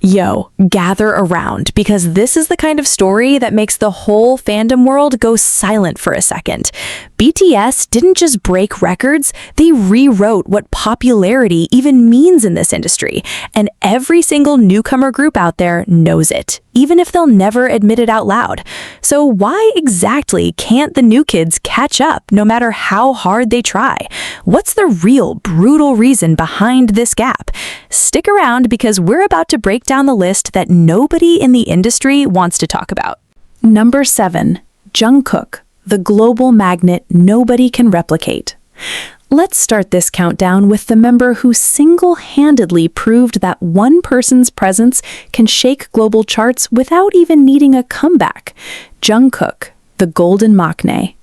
Yo, gather around, because this is the kind of story that makes the whole fandom world go silent for a second. BTS didn't just break records, they rewrote what popularity even means in this industry, and every single newcomer group out there knows it, even if they'll never admit it out loud. So why exactly can't the new kids catch up no matter how hard they try? What's the real brutal reason behind this gap? Stick around, because we're about to break down the list that nobody in the industry wants to talk about. Number 7. Jungkook, the global magnet nobody can replicate. Let's start this countdown with the member who single-handedly proved that one person's presence can shake global charts without even needing a comeback. Jungkook, the golden maknae.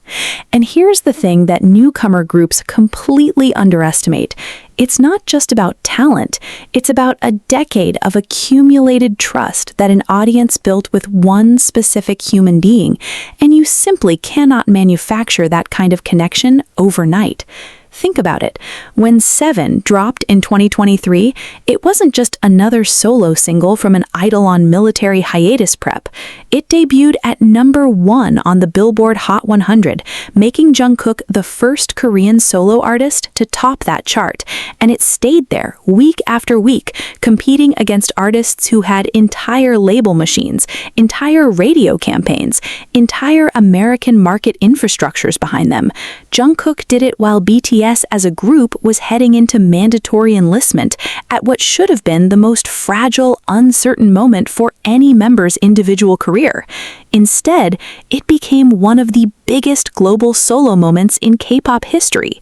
And here's the thing that newcomer groups completely underestimate. It's not just about talent, it's about a decade of accumulated trust that an audience built with one specific human being, and you simply cannot manufacture that kind of connection overnight. Think about it. When Seven dropped in 2023, it wasn't just another solo single from an idol on military hiatus prep. It debuted at number 1 on the Billboard Hot 100, making Jungkook the first Korean solo artist to top that chart. And it stayed there week after week, competing against artists who had entire label machines, entire radio campaigns, entire American market infrastructures behind them. Jungkook did it while BTS as a group was heading into mandatory enlistment at what should have been the most fragile, uncertain moment for any member's individual career. Instead, it became one of the biggest global solo moments in K-pop history.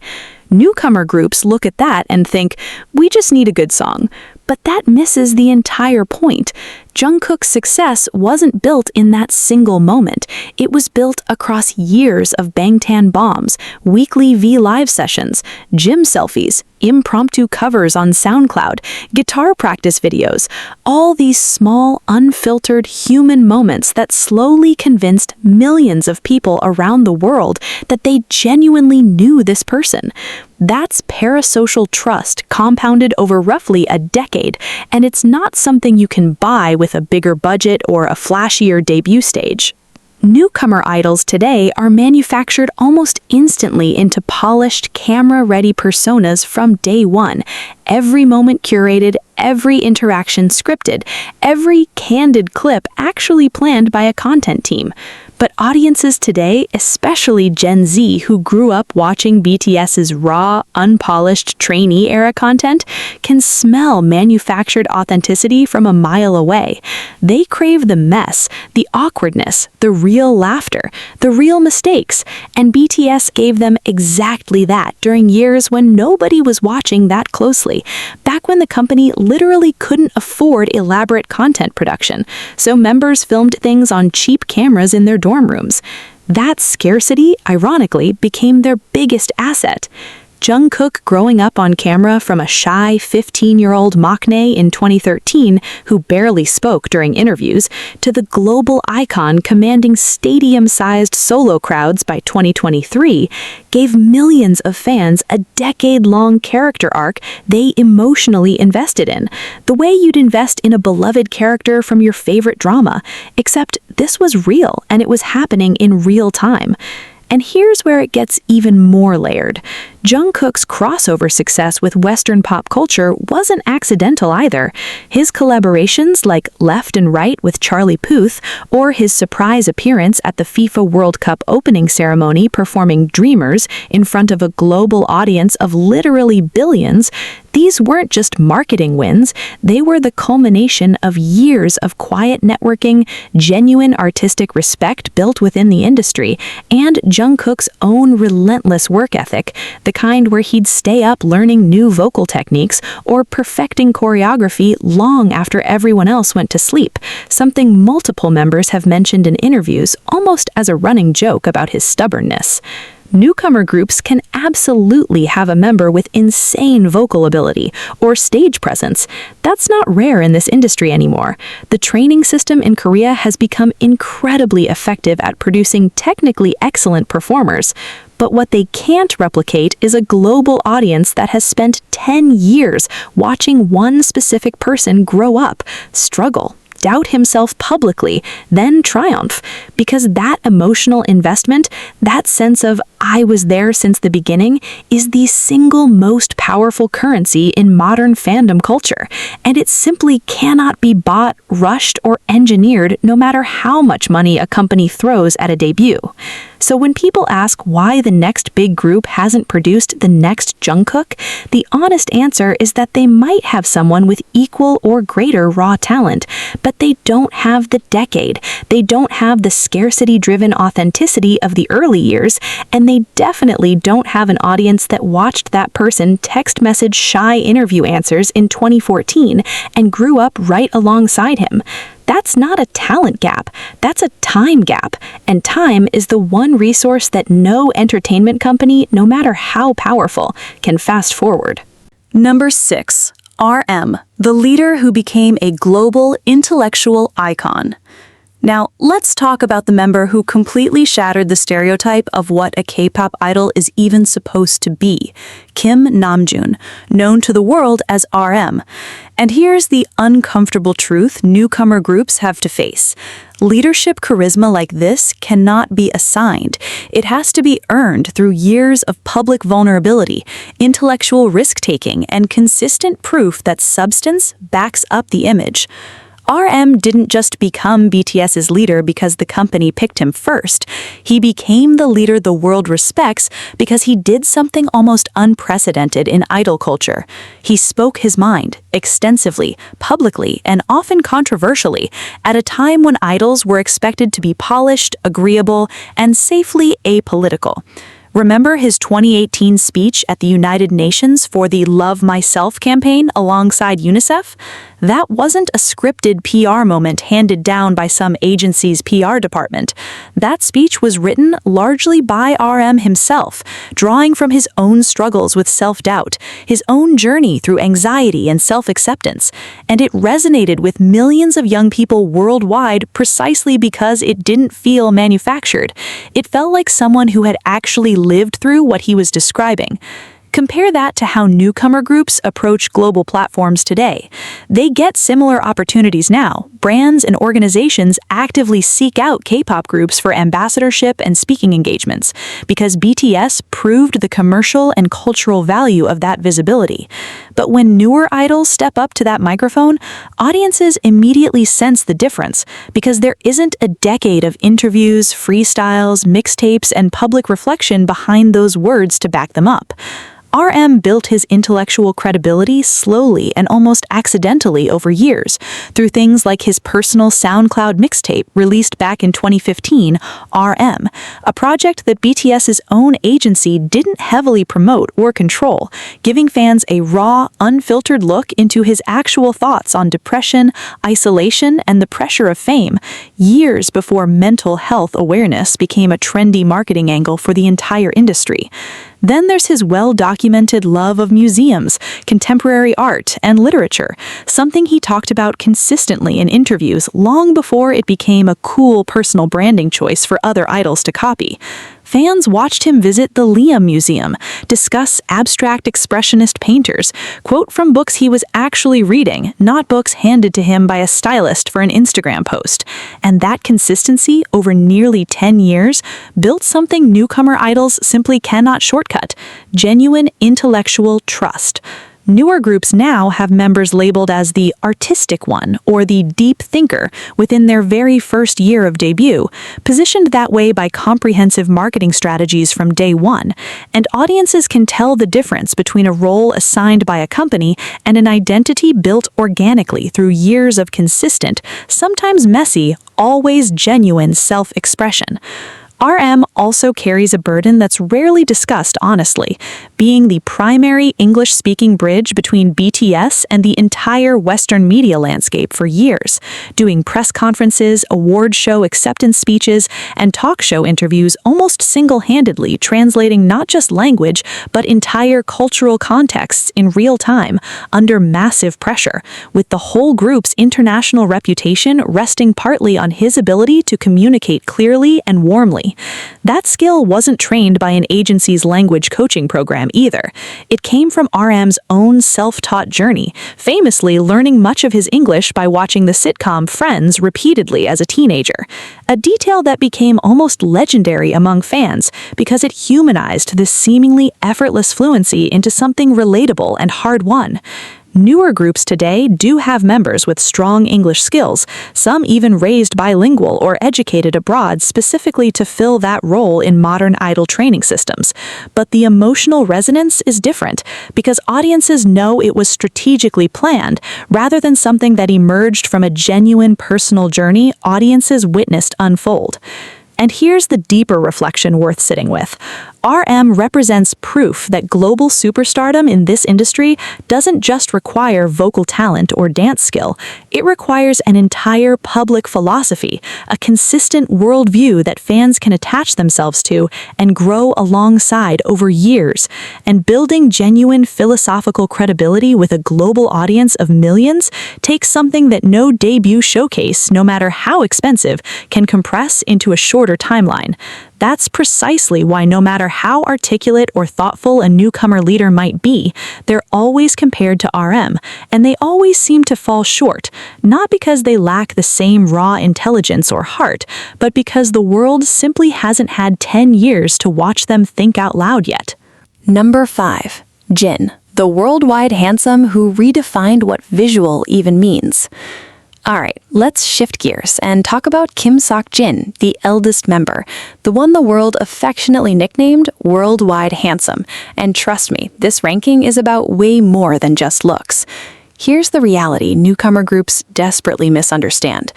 Newcomer groups look at that and think, we just need a good song. But that misses the entire point. Jungkook's success wasn't built in that single moment. It was built across years of Bangtan bombs, weekly V Live sessions, gym selfies, impromptu covers on SoundCloud, guitar practice videos, all these small, unfiltered human moments that slowly convinced millions of people around the world that they genuinely knew this person. That's parasocial trust compounded over roughly a decade, and it's not something you can buy with a bigger budget or a flashier debut stage. Newcomer idols today are manufactured almost instantly into polished, camera-ready personas from day one. Every moment curated, every interaction scripted, every candid clip actually planned by a content team. But audiences today, especially Gen Z who grew up watching BTS's raw, unpolished trainee-era content, can smell manufactured authenticity from a mile away. They crave the mess, the awkwardness, the real laughter, the real mistakes, and BTS gave them exactly that during years when nobody was watching that closely, back when the company literally couldn't afford elaborate content production, so members filmed things on cheap cameras in their dorm rooms. That scarcity, ironically, became their biggest asset. Jungkook growing up on camera from a shy 15-year-old maknae in 2013 who barely spoke during interviews, to the global icon commanding stadium-sized solo crowds by 2023, gave millions of fans a decade-long character arc they emotionally invested in, the way you'd invest in a beloved character from your favorite drama, except this was real and it was happening in real time. And here's where it gets even more layered. Jungkook's crossover success with Western pop culture wasn't accidental either. His collaborations like Left and Right with Charlie Puth, or his surprise appearance at the FIFA World Cup opening ceremony performing Dreamers in front of a global audience of literally billions, these weren't just marketing wins, they were the culmination of years of quiet networking, genuine artistic respect built within the industry, and Jungkook's own relentless work ethic, the kind where he'd stay up learning new vocal techniques or perfecting choreography long after everyone else went to sleep, something multiple members have mentioned in interviews almost as a running joke about his stubbornness. Newcomer groups can absolutely have a member with insane vocal ability or stage presence. That's not rare in this industry anymore. The training system in Korea has become incredibly effective at producing technically excellent performers. But what they can't replicate is a global audience that has spent 10 years watching one specific person grow up, struggle, doubt himself publicly, then triumph. Because that emotional investment, that sense of "I was there since the beginning," is the single most powerful currency in modern fandom culture, and it simply cannot be bought, rushed, or engineered no matter how much money a company throws at a debut. So when people ask why the next big group hasn't produced the next Jungkook, the honest answer is that they might have someone with equal or greater raw talent, but they don't have the decade, they don't have the scarcity-driven authenticity of the early years, and they definitely don't have an audience that watched that person text message shy interview answers in 2014 and grew up right alongside him. That's not a talent gap, that's a time gap, and time is the one resource that no entertainment company, no matter how powerful, can fast forward. Number 6. RM, the leader who became a global intellectual icon. Now, let's talk about the member who completely shattered the stereotype of what a K-pop idol is even supposed to be, Kim Namjoon, known to the world as RM. And here's the uncomfortable truth newcomer groups have to face. Leadership charisma like this cannot be assigned. It has to be earned through years of public vulnerability, intellectual risk-taking, and consistent proof that substance backs up the image. RM didn't just become BTS's leader because the company picked him first. He became the leader the world respects because he did something almost unprecedented in idol culture. He spoke his mind, extensively, publicly, and often controversially, at a time when idols were expected to be polished, agreeable, and safely apolitical. Remember his 2018 speech at the United Nations for the Love Myself campaign alongside UNICEF? That wasn't a scripted PR moment handed down by some agency's PR department. That speech was written largely by RM himself, drawing from his own struggles with self-doubt, his own journey through anxiety and self-acceptance, and it resonated with millions of young people worldwide precisely because it didn't feel manufactured. It felt like someone who had actually lived through what he was describing. Compare that to how newcomer groups approach global platforms today. They get similar opportunities now. Brands and organizations actively seek out K-pop groups for ambassadorship and speaking engagements because BTS proved the commercial and cultural value of that visibility. But when newer idols step up to that microphone, audiences immediately sense the difference because there isn't a decade of interviews, freestyles, mixtapes, and public reflection behind those words to back them up. RM built his intellectual credibility slowly and almost accidentally over years, through things like his personal SoundCloud mixtape released back in 2015, RM, a project that BTS's own agency didn't heavily promote or control, giving fans a raw, unfiltered look into his actual thoughts on depression, isolation, and the pressure of fame, years before mental health awareness became a trendy marketing angle for the entire industry. Then there's his well-documented love of museums, contemporary art, and literature, something he talked about consistently in interviews long before it became a cool personal branding choice for other idols to copy. Fans watched him visit the Liam Museum, discuss abstract expressionist painters, quote from books he was actually reading, not books handed to him by a stylist for an Instagram post. And that consistency over nearly 10 years built something newcomer idols simply cannot shortcut: genuine intellectual trust. Newer groups now have members labeled as the artistic one or the deep thinker within their very first year of debut, positioned that way by comprehensive marketing strategies from day one, and audiences can tell the difference between a role assigned by a company and an identity built organically through years of consistent, sometimes messy, always genuine self-expression. RM also carries a burden that's rarely discussed honestly: being the primary English-speaking bridge between BTS and the entire Western media landscape for years, doing press conferences, award show acceptance speeches, and talk show interviews almost single-handedly, translating not just language, but entire cultural contexts in real time, under massive pressure, with the whole group's international reputation resting partly on his ability to communicate clearly and warmly. That skill wasn't trained by an agency's language coaching program either. It came from RM's own self-taught journey, famously learning much of his English by watching the sitcom Friends repeatedly as a teenager, a detail that became almost legendary among fans because it humanized this seemingly effortless fluency into something relatable and hard-won. Newer groups today do have members with strong English skills, some even raised bilingual or educated abroad specifically to fill that role in modern idol training systems. But the emotional resonance is different because audiences know it was strategically planned rather than something that emerged from a genuine personal journey audiences witnessed unfold. And here's the deeper reflection worth sitting with. RM represents proof that global superstardom in this industry doesn't just require vocal talent or dance skill. It requires an entire public philosophy, a consistent worldview that fans can attach themselves to and grow alongside over years. And building genuine philosophical credibility with a global audience of millions takes something that no debut showcase, no matter how expensive, can compress into a shorter timeline. That's precisely why no matter how articulate or thoughtful a newcomer leader might be, they're always compared to RM, and they always seem to fall short, not because they lack the same raw intelligence or heart, but because the world simply hasn't had 10 years to watch them think out loud yet. Number 5. Jin, the worldwide handsome who redefined what visual even means. Alright, let's shift gears and talk about Kim Sok-jin, the eldest member, the one the world affectionately nicknamed Worldwide Handsome. And trust me, this ranking is about way more than just looks. Here's the reality newcomer groups desperately misunderstand.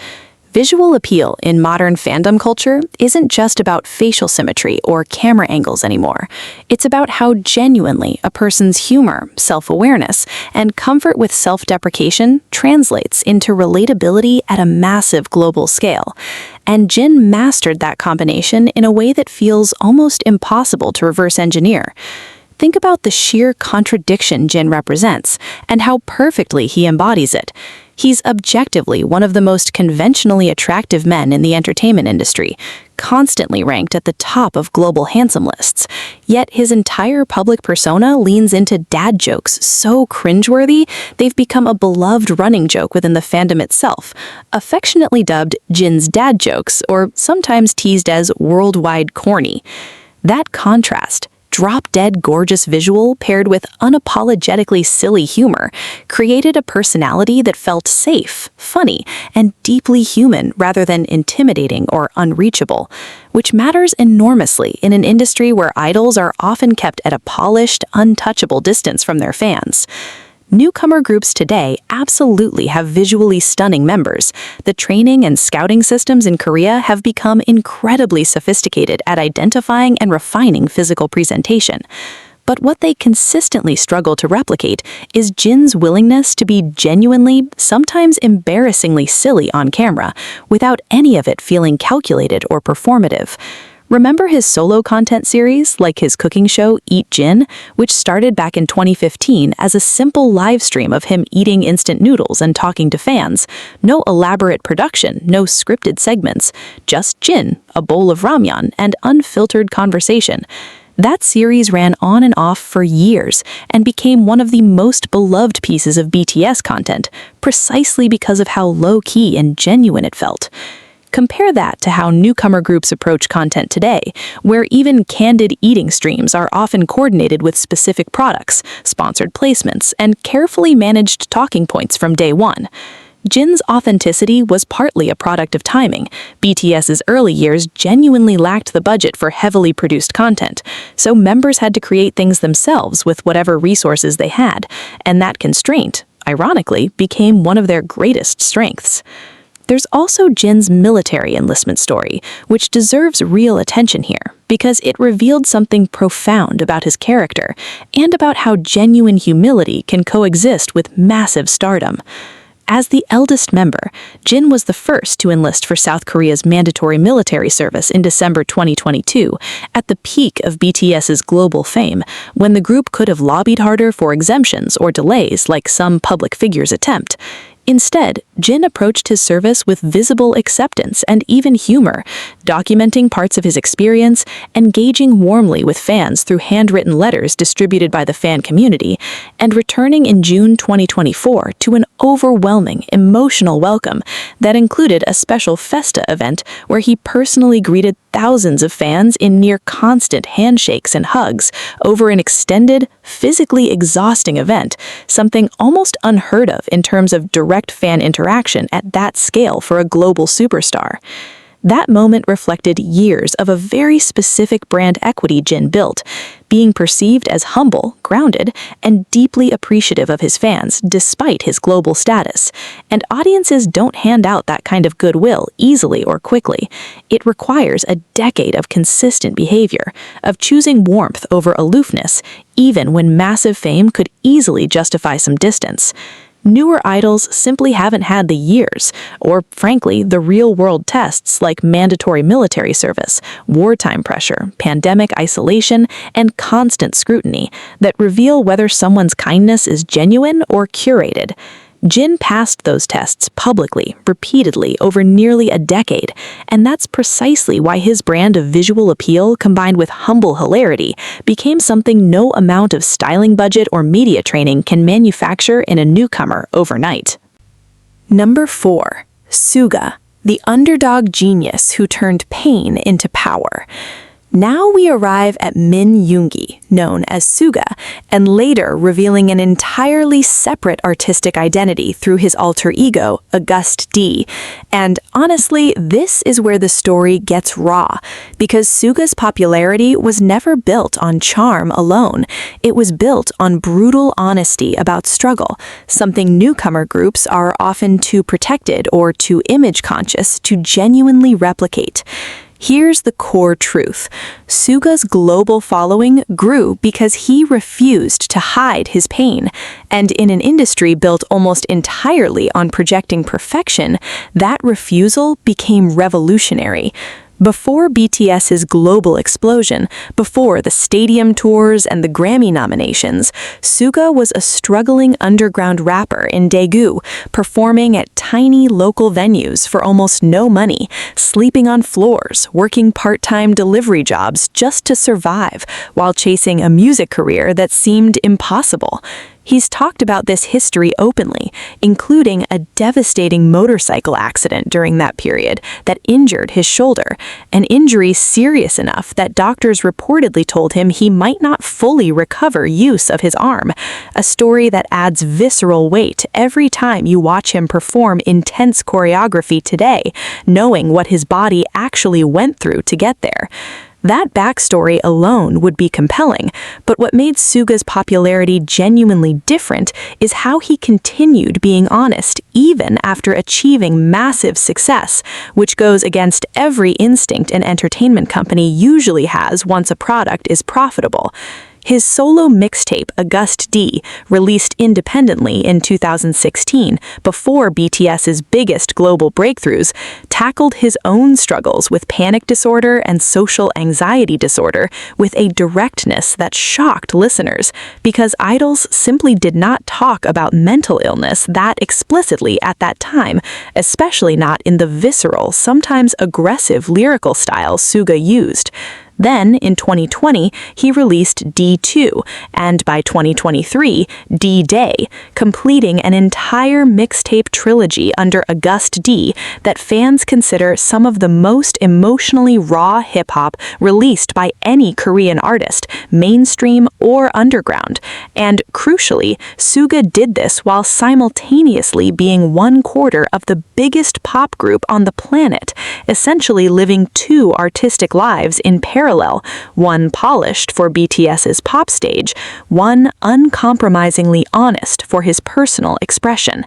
Visual appeal in modern fandom culture isn't just about facial symmetry or camera angles anymore. It's about how genuinely a person's humor, self-awareness, and comfort with self-deprecation translates into relatability at a massive global scale. And Jin mastered that combination in a way that feels almost impossible to reverse engineer. Think about the sheer contradiction Jin represents and how perfectly he embodies it. He's objectively one of the most conventionally attractive men in the entertainment industry, constantly ranked at the top of global handsome lists. Yet his entire public persona leans into dad jokes so cringeworthy, they've become a beloved running joke within the fandom itself, affectionately dubbed Jin's dad jokes, or sometimes teased as worldwide corny. That contrast, drop-dead gorgeous visual paired with unapologetically silly humor, created a personality that felt safe, funny, and deeply human rather than intimidating or unreachable, which matters enormously in an industry where idols are often kept at a polished, untouchable distance from their fans. Newcomer groups today absolutely have visually stunning members. The training and scouting systems in Korea have become incredibly sophisticated at identifying and refining physical presentation. But what they consistently struggle to replicate is Jin's willingness to be genuinely, sometimes embarrassingly silly on camera, without any of it feeling calculated or performative. Remember his solo content series, like his cooking show Eat Jin, which started back in 2015 as a simple live stream of him eating instant noodles and talking to fans? No elaborate production, no scripted segments, just Jin, a bowl of ramyeon, and unfiltered conversation. That series ran on and off for years and became one of the most beloved pieces of BTS content, precisely because of how low-key and genuine it felt. Compare that to how newcomer groups approach content today, where even candid eating streams are often coordinated with specific products, sponsored placements, and carefully managed talking points from day one. Jin's authenticity was partly a product of timing. BTS's early years genuinely lacked the budget for heavily produced content, so members had to create things themselves with whatever resources they had, and that constraint, ironically, became one of their greatest strengths. There's also Jin's military enlistment story, which deserves real attention here. because it revealed something profound about his character and about how genuine humility can coexist with massive stardom. As the eldest member, Jin was the first to enlist for South Korea's mandatory military service in December 2022, at the peak of BTS's global fame, when the group could have lobbied harder for exemptions or delays like some public figures attempt. Instead, Jin approached his service with visible acceptance and even humor, documenting parts of his experience, engaging warmly with fans through handwritten letters distributed by the fan community, and returning in June 2024 to an overwhelming, emotional welcome that included a special Festa event where he personally greeted thousands of fans in near constant handshakes and hugs over an extended, physically exhausting event, something almost unheard of in terms of direct fan interaction at that scale for a global superstar. That moment reflected years of a very specific brand equity Jin built, being perceived as humble, grounded, and deeply appreciative of his fans despite his global status. And audiences don't hand out that kind of goodwill easily or quickly. It requires a decade of consistent behavior, of choosing warmth over aloofness, even when massive fame could easily justify some distance. Newer idols simply haven't had the years, or frankly, the real-world tests like mandatory military service, wartime pressure, pandemic isolation, and constant scrutiny that reveal whether someone's kindness is genuine or curated. Jin passed those tests publicly, repeatedly, over nearly a decade, and that's precisely why his brand of visual appeal combined with humble hilarity became something no amount of styling budget or media training can manufacture in a newcomer overnight. Number 4. Suga, the underdog genius who turned pain into power. Now we arrive at Min Yoongi, known as Suga, and later revealing an entirely separate artistic identity through his alter ego, August D. And honestly, this is where the story gets raw, because Suga's popularity was never built on charm alone. It was built on brutal honesty about struggle, something newcomer groups are often too protected or too image-conscious to genuinely replicate. Here's the core truth. Suga's global following grew because he refused to hide his pain, and in an industry built almost entirely on projecting perfection, that refusal became revolutionary. Before BTS's global explosion, before the stadium tours and the Grammy nominations, Suga was a struggling underground rapper in Daegu, performing at tiny local venues for almost no money, sleeping on floors, working part-time delivery jobs just to survive, while chasing a music career that seemed impossible. He's talked about this history openly, including a devastating motorcycle accident during that period that injured his shoulder, an injury serious enough that doctors reportedly told him he might not fully recover use of his arm, a story that adds visceral weight every time you watch him perform intense choreography today, knowing what his body actually went through to get there. That backstory alone would be compelling, but what made Suga's popularity genuinely different is how he continued being honest even after achieving massive success, which goes against every instinct an entertainment company usually has once a product is profitable. His solo mixtape, August D, released independently in 2016, before BTS's biggest global breakthroughs, tackled his own struggles with panic disorder and social anxiety disorder with a directness that shocked listeners, because idols simply did not talk about mental illness that explicitly at that time, especially not in the visceral, sometimes aggressive lyrical style Suga used. Then, in 2020, he released D2, and by 2023, D-Day, completing an entire mixtape trilogy under August D that fans consider some of the most emotionally raw hip-hop released by any Korean artist, mainstream or underground. And crucially, Suga did this while simultaneously being 1/4 of the biggest pop group on the planet, essentially living two artistic lives in parallel, one polished for BTS's pop stage, one uncompromisingly honest for his personal expression.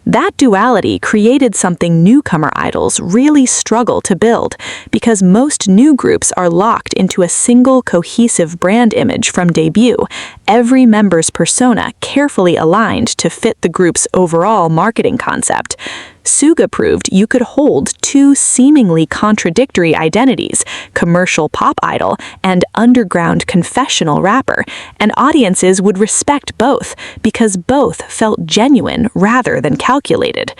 That duality created something newcomer idols really struggle to build, because most new groups are locked into a single cohesive brand image from debut, every member's persona carefully aligned to fit the group's overall marketing concept. Suga proved you could hold two seemingly contradictory identities, commercial pop idol and underground confessional rapper, and audiences would respect both because both felt genuine rather than calculated.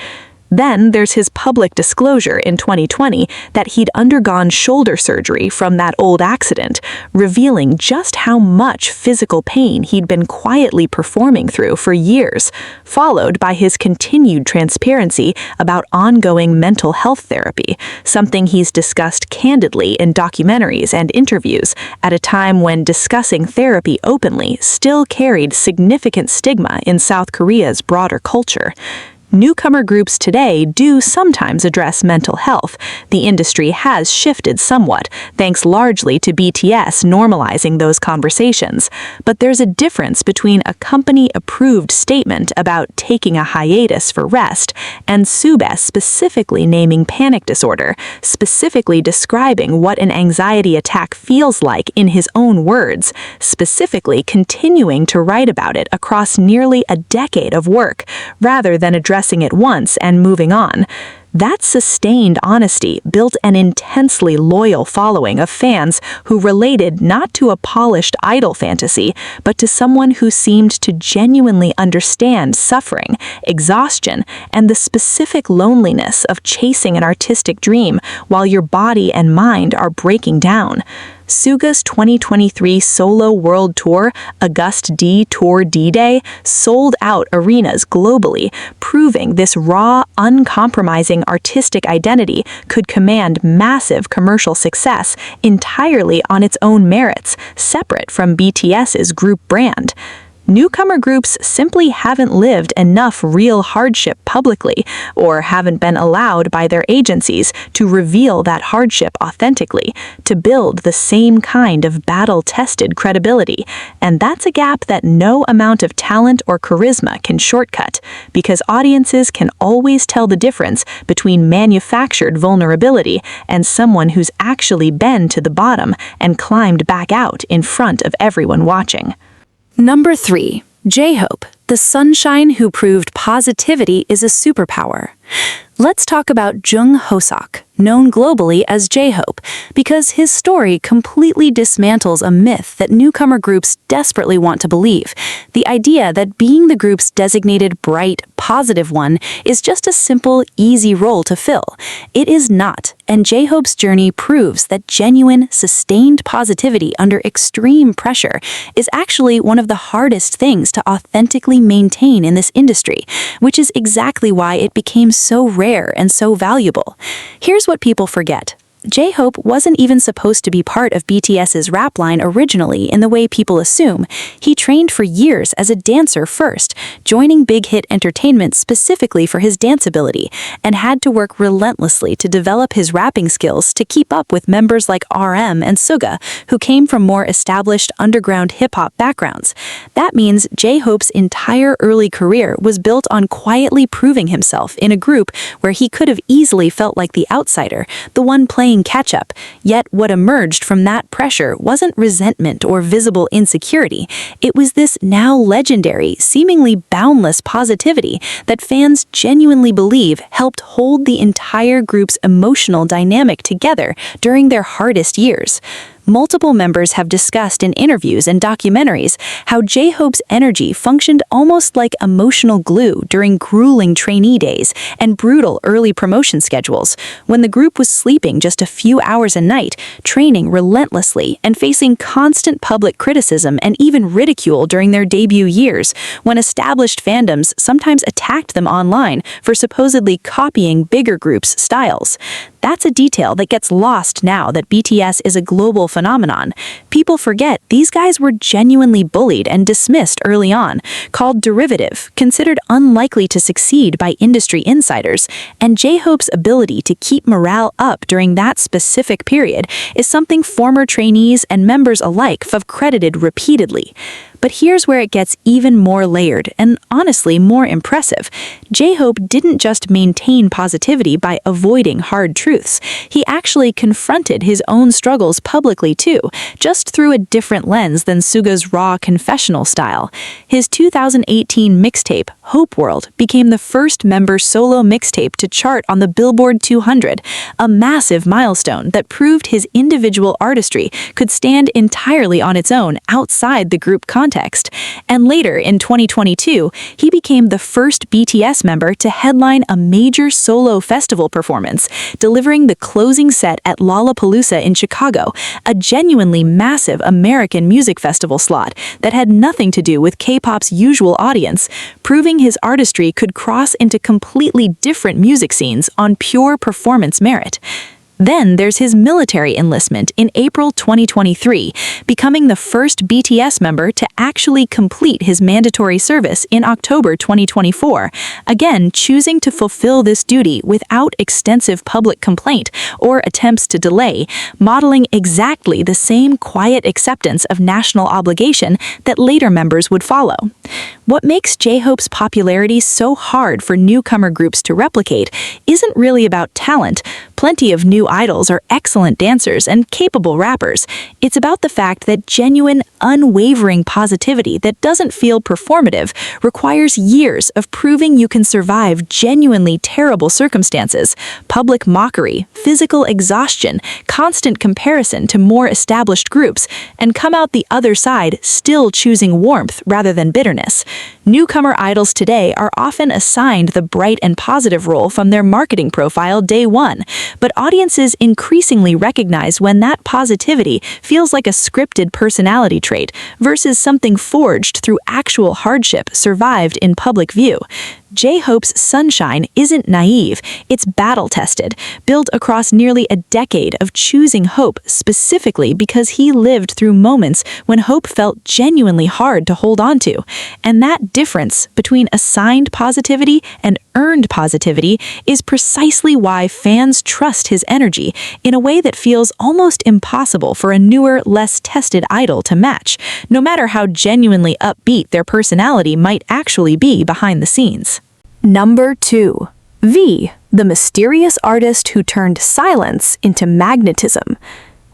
Then there's his public disclosure in 2020 that he'd undergone shoulder surgery from that old accident, revealing just how much physical pain he'd been quietly performing through for years, followed by his continued transparency about ongoing mental health therapy, something he's discussed candidly in documentaries and interviews at a time when discussing therapy openly still carried significant stigma in South Korea's broader culture. Newcomer groups today do sometimes address mental health. The industry has shifted somewhat, thanks largely to BTS normalizing those conversations. But there's a difference between a company-approved statement about taking a hiatus for rest and Suga specifically naming panic disorder, specifically describing what an anxiety attack feels like in his own words, specifically continuing to write about it across nearly a decade of work, rather than addressing it once and moving on. That sustained honesty built an intensely loyal following of fans who related not to a polished idol fantasy, but to someone who seemed to genuinely understand suffering, exhaustion, and the specific loneliness of chasing an artistic dream while your body and mind are breaking down. Suga's 2023 solo world tour, August D Tour D-Day, sold out arenas globally, proving this raw, uncompromising artistic identity could command massive commercial success entirely on its own merits, separate from BTS's group brand. Newcomer groups simply haven't lived enough real hardship publicly, or haven't been allowed by their agencies to reveal that hardship authentically, to build the same kind of battle-tested credibility. And that's a gap that no amount of talent or charisma can shortcut, because audiences can always tell the difference between manufactured vulnerability and someone who's actually been to the bottom and climbed back out in front of everyone watching. Number 3. J-Hope, the sunshine who proved positivity is a superpower. Let's talk about Jung Hoseok, known globally as J-Hope, because his story completely dismantles a myth that newcomer groups desperately want to believe: the idea that being the group's designated bright, positive one is just a simple, easy role to fill. It is not, and J-Hope's journey proves that genuine, sustained positivity under extreme pressure is actually one of the hardest things to authentically maintain in this industry, which is exactly why it became so rare and so valuable. Here's what people forget. J-Hope wasn't even supposed to be part of BTS's rap line originally in the way people assume. He trained for years as a dancer first, joining Big Hit Entertainment specifically for his dance ability, and had to work relentlessly to develop his rapping skills to keep up with members like RM and Suga, who came from more established underground hip-hop backgrounds. That means J-Hope's entire early career was built on quietly proving himself in a group where he could have easily felt like the outsider, the one playing catch-up. Yet what emerged from that pressure wasn't resentment or visible insecurity. It was this now legendary, seemingly boundless positivity that fans genuinely believe helped hold the entire group's emotional dynamic together during their hardest years. Multiple members have discussed in interviews and documentaries how J-Hope's energy functioned almost like emotional glue during grueling trainee days and brutal early promotion schedules, when the group was sleeping just a few hours a night, training relentlessly, and facing constant public criticism and even ridicule during their debut years, when established fandoms sometimes attacked them online for supposedly copying bigger groups' styles. That's a detail that gets lost now that BTS is a global phenomenon. People forget these guys were genuinely bullied and dismissed early on, called derivative, considered unlikely to succeed by industry insiders, and J-Hope's ability to keep morale up during that specific period is something former trainees and members alike have credited repeatedly. But here's where it gets even more layered and honestly more impressive. J-Hope didn't just maintain positivity by avoiding hard truths. He actually confronted his own struggles publicly too, just through a different lens than Suga's raw confessional style. His 2018 mixtape, Hope World, became the first member solo mixtape to chart on the Billboard 200, a massive milestone that proved his individual artistry could stand entirely on its own outside the group context. And later, in 2022, he became the first BTS member to headline a major solo festival performance, delivering the closing set at Lollapalooza in Chicago, a genuinely massive American music festival slot that had nothing to do with K-pop's usual audience, proving his artistry could cross into completely different music scenes on pure performance merit. Then there's his military enlistment in April 2023, becoming the first BTS member to actually complete his mandatory service in October 2024, again choosing to fulfill this duty without extensive public complaint or attempts to delay, modeling exactly the same quiet acceptance of national obligation that later members would follow. What makes J-Hope's popularity so hard for newcomer groups to replicate isn't really about talent. Plenty of new idols are excellent dancers and capable rappers. It's about the fact that genuine, unwavering positivity that doesn't feel performative requires years of proving you can survive genuinely terrible circumstances, public mockery, physical exhaustion, constant comparison to more established groups, and come out the other side still choosing warmth rather than bitterness. Newcomer idols today are often assigned the bright and positive role from their marketing profile day one, but audiences increasingly recognize when that positivity feels like a scripted personality trait versus something forged through actual hardship survived in public view. J-Hope's sunshine isn't naive, it's battle-tested, built across nearly a decade of choosing hope specifically because he lived through moments when hope felt genuinely hard to hold on to. And that difference between assigned positivity and earned positivity is precisely why fans trust his energy in a way that feels almost impossible for a newer, less tested idol to match, no matter how genuinely upbeat their personality might actually be behind the scenes. Number 2. V, the mysterious artist who turned silence into magnetism.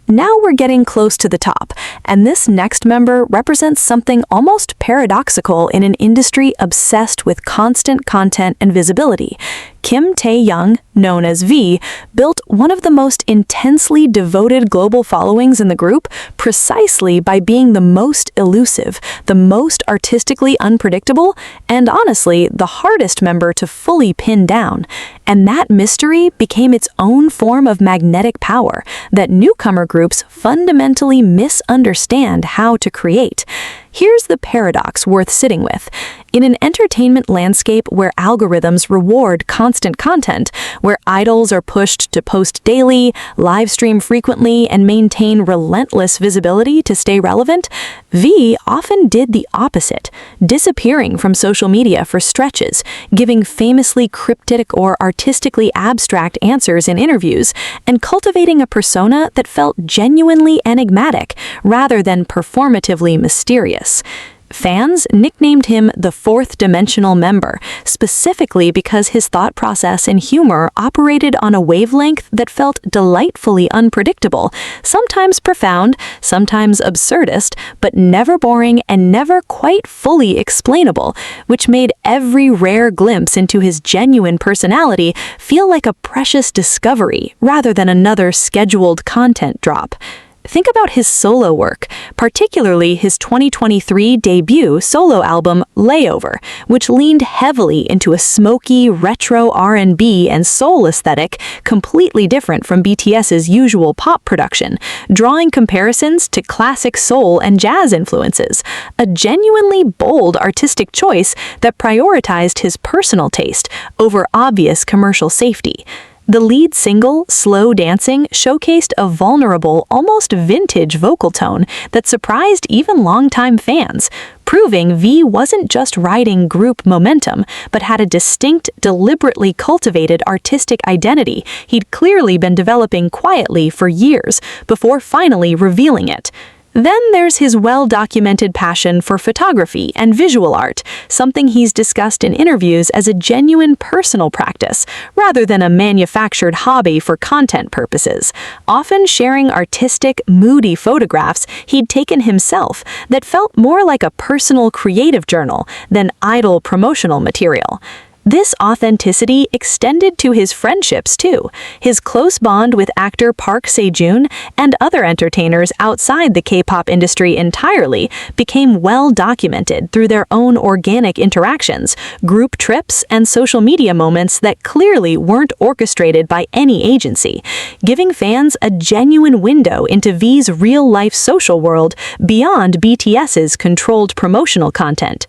Now we're getting close to the top, and this next member represents something almost paradoxical in an industry obsessed with constant content and visibility. Kim Tae-young, known as V, built one of the most intensely devoted global followings in the group precisely by being the most elusive, the most artistically unpredictable, and honestly, the hardest member to fully pin down. And that mystery became its own form of magnetic power that newcomer groups fundamentally misunderstand how to create. Here's the paradox worth sitting with. In an entertainment landscape where algorithms reward constant content, where idols are pushed to post daily, live stream frequently, and maintain relentless visibility to stay relevant, V often did the opposite, disappearing from social media for stretches, giving famously cryptic or artistically abstract answers in interviews, and cultivating a persona that felt genuinely enigmatic rather than performatively mysterious. Fans nicknamed him the fourth-dimensional member, specifically because his thought process and humor operated on a wavelength that felt delightfully unpredictable, sometimes profound, sometimes absurdist, but never boring and never quite fully explainable, which made every rare glimpse into his genuine personality feel like a precious discovery rather than another scheduled content drop. Think about his solo work, particularly his 2023 debut solo album, Layover, which leaned heavily into a smoky, retro R&B and soul aesthetic completely different from BTS's usual pop production, drawing comparisons to classic soul and jazz influences, a genuinely bold artistic choice that prioritized his personal taste over obvious commercial safety. The lead single, Slow Dancing, showcased a vulnerable, almost vintage vocal tone that surprised even longtime fans, proving V wasn't just riding group momentum, but had a distinct, deliberately cultivated artistic identity he'd clearly been developing quietly for years before finally revealing it. Then there's his well-documented passion for photography and visual art, something he's discussed in interviews as a genuine personal practice, rather than a manufactured hobby for content purposes, often sharing artistic, moody photographs he'd taken himself that felt more like a personal creative journal than idol promotional material. This authenticity extended to his friendships, too. His close bond with actor Park Seo-joon and other entertainers outside the K-pop industry entirely became well documented through their own organic interactions, group trips, and social media moments that clearly weren't orchestrated by any agency, giving fans a genuine window into V's real-life social world beyond BTS's controlled promotional content.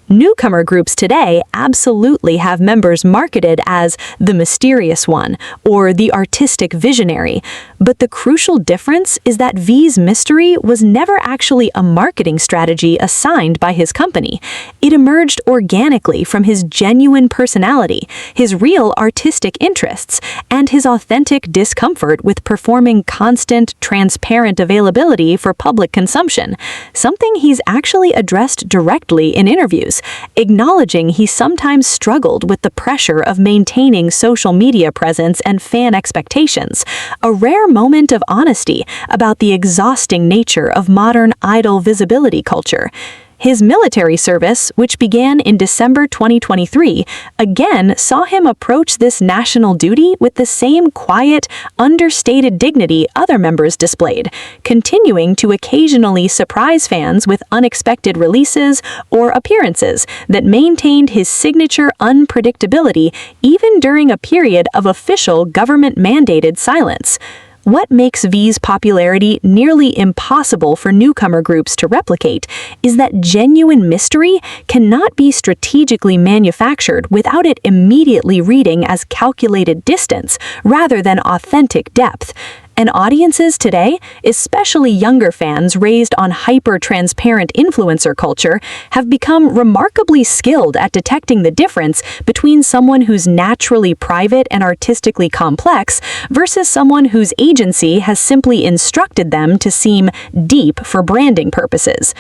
Newcomer groups today absolutely have members marketed as the mysterious one or the artistic visionary, but the crucial difference is that V's mystery was never actually a marketing strategy assigned by his company. It emerged organically from his genuine personality, his real artistic interests, and his authentic discomfort with performing constant, transparent availability for public consumption, something he's actually addressed directly in interviews, acknowledging he sometimes struggled with the pressure of maintaining social media presence and fan expectations, a rare moment of honesty about the exhausting nature of modern idol visibility culture. His military service, which began in December 2023, again saw him approach this national duty with the same quiet, understated dignity other members displayed, continuing to occasionally surprise fans with unexpected releases or appearances that maintained his signature unpredictability even during a period of official government-mandated silence. What makes V's popularity nearly impossible for newcomer groups to replicate is that genuine mystery cannot be strategically manufactured without it immediately reading as calculated distance rather than authentic depth. And audiences today, especially younger fans raised on hyper-transparent influencer culture, have become remarkably skilled at detecting the difference between someone who's naturally private and artistically complex versus someone whose agency has simply instructed them to seem deep for branding purposes.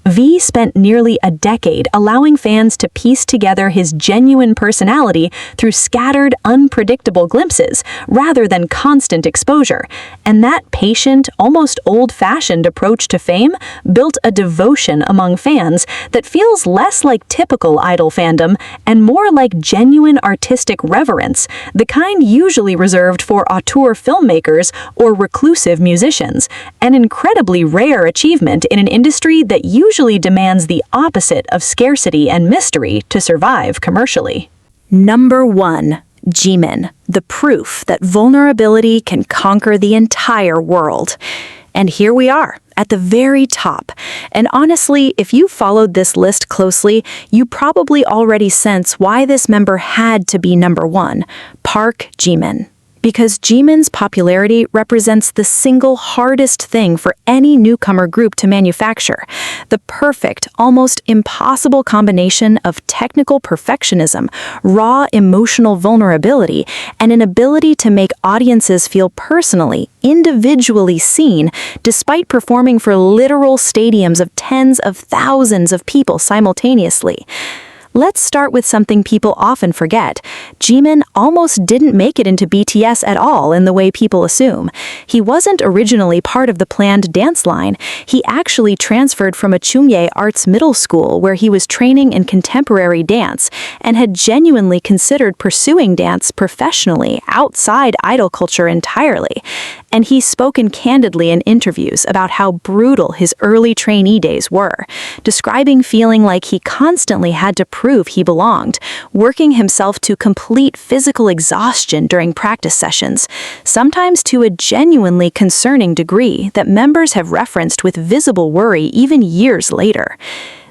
V spent nearly a decade allowing fans to piece together his genuine personality through scattered, unpredictable glimpses, rather than constant exposure, and that patient, almost old-fashioned approach to fame built a devotion among fans that feels less like typical idol fandom and more like genuine artistic reverence, the kind usually reserved for auteur filmmakers or reclusive musicians, an incredibly rare achievement in an industry that usually demands the opposite of scarcity and mystery to survive commercially. Number 1. Jimin, the proof that vulnerability can conquer the entire world. And here we are, at the very top. And honestly, if you followed this list closely, you probably already sense why this member had to be number 1, Park Jimin. Because Jimin's popularity represents the single hardest thing for any newcomer group to manufacture, the perfect, almost impossible combination of technical perfectionism, raw emotional vulnerability, and an ability to make audiences feel personally, individually seen, despite performing for literal stadiums of tens of thousands of people simultaneously. Let's start with something people often forget. Jimin almost didn't make it into BTS at all in the way people assume. He wasn't originally part of the planned dance line. He actually transferred from a Chungye Arts Middle School where he was training in contemporary dance and had genuinely considered pursuing dance professionally outside idol culture entirely. And he's spoken candidly in interviews about how brutal his early trainee days were, describing feeling like he constantly had to prove he belonged, working himself to complete physical exhaustion during practice sessions, sometimes to a genuinely concerning degree that members have referenced with visible worry even years later.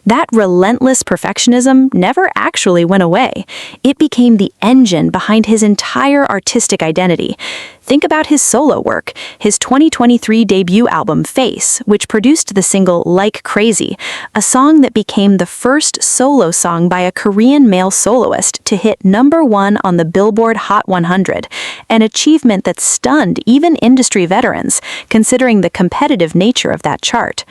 That relentless perfectionism never actually went away. It became the engine behind his entire artistic identity. Think about his solo work, his 2023 debut album Face, which produced the single Like Crazy, a song that became the first solo song by a Korean male soloist to hit #1 on the Billboard Hot 100, an achievement that stunned even industry veterans, considering the competitive nature of that chart.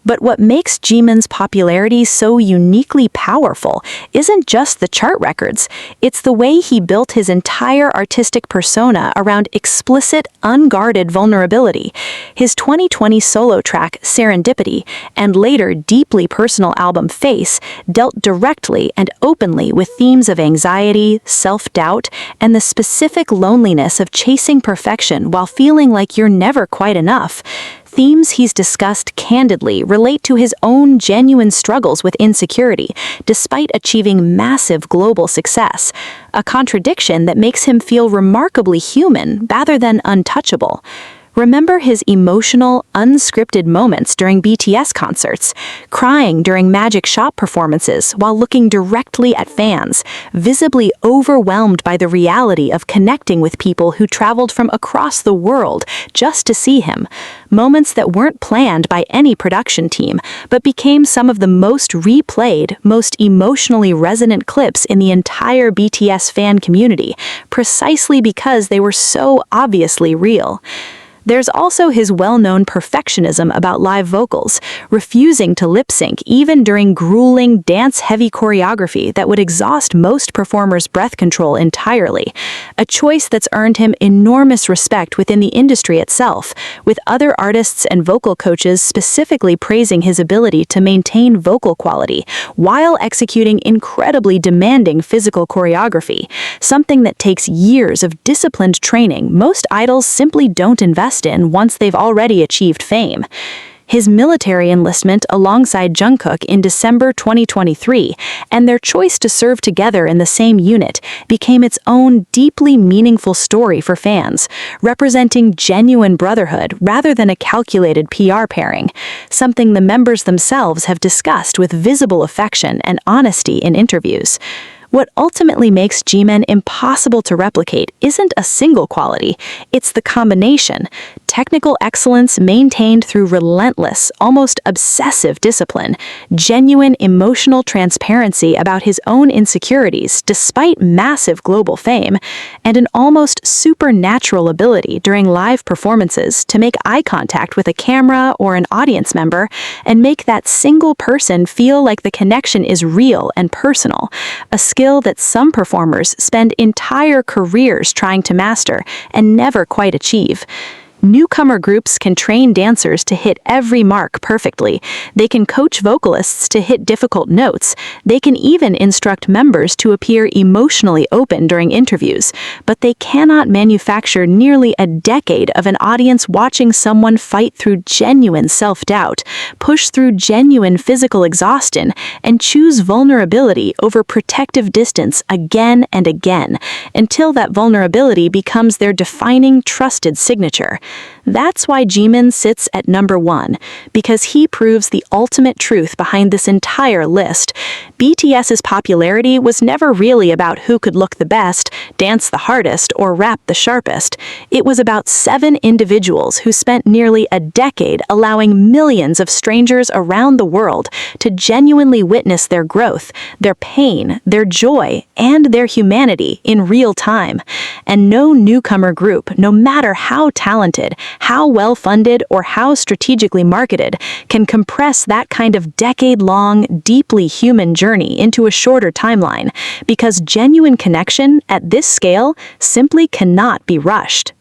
But what makes Jimin's popularity so uniquely powerful isn't just the chart records, it's the way he built his entire artistic persona around explicit, unguarded vulnerability. His 2020 solo track, Serendipity, and later deeply personal album Face, dealt directly and openly with themes of anxiety, self-doubt, and the specific loneliness of chasing perfection while feeling like you're never quite enough. Themes he's discussed candidly relate to his own genuine struggles with insecurity, despite achieving massive global success, a contradiction that makes him feel remarkably human rather than untouchable. Remember his emotional, unscripted moments during BTS concerts, crying during Magic Shop performances while looking directly at fans, visibly overwhelmed by the reality of connecting with people who traveled from across the world just to see him. Moments that weren't planned by any production team, but became some of the most replayed, most emotionally resonant clips in the entire BTS fan community, precisely because they were so obviously real. There's also his well-known perfectionism about live vocals, refusing to lip-sync even during grueling, dance-heavy choreography that would exhaust most performers' breath control entirely, a choice that's earned him enormous respect within the industry itself, with other artists and vocal coaches specifically praising his ability to maintain vocal quality while executing incredibly demanding physical choreography, something that takes years of disciplined training most idols simply don't invest in once they've already achieved fame. His military enlistment alongside Jungkook in December 2023 and their choice to serve together in the same unit became its own deeply meaningful story for fans, representing genuine brotherhood rather than a calculated PR pairing, something the members themselves have discussed with visible affection and honesty in interviews. What ultimately makes Jimin impossible to replicate isn't a single quality, it's the combination. Technical excellence maintained through relentless, almost obsessive discipline, genuine emotional transparency about his own insecurities despite massive global fame, and an almost supernatural ability during live performances to make eye contact with a camera or an audience member and make that single person feel like the connection is real and personal, a skill that some performers spend entire careers trying to master and never quite achieve. Newcomer groups can train dancers to hit every mark perfectly. They can coach vocalists to hit difficult notes. They can even instruct members to appear emotionally open during interviews. But they cannot manufacture nearly a decade of an audience watching someone fight through genuine self-doubt, push through genuine physical exhaustion, and choose vulnerability over protective distance again and again, until that vulnerability becomes their defining, trusted signature. That's why Jimin sits at #1, because he proves the ultimate truth behind this entire list. BTS's popularity was never really about who could look the best, dance the hardest, or rap the sharpest. It was about 7 individuals who spent nearly a decade allowing millions of strangers around the world to genuinely witness their growth, their pain, their joy, and their humanity in real time. And no newcomer group, no matter how talented, how well-funded, or how strategically marketed, can compress that kind of decade-long, deeply human journey into a shorter timeline, because genuine connection at this scale simply cannot be rushed.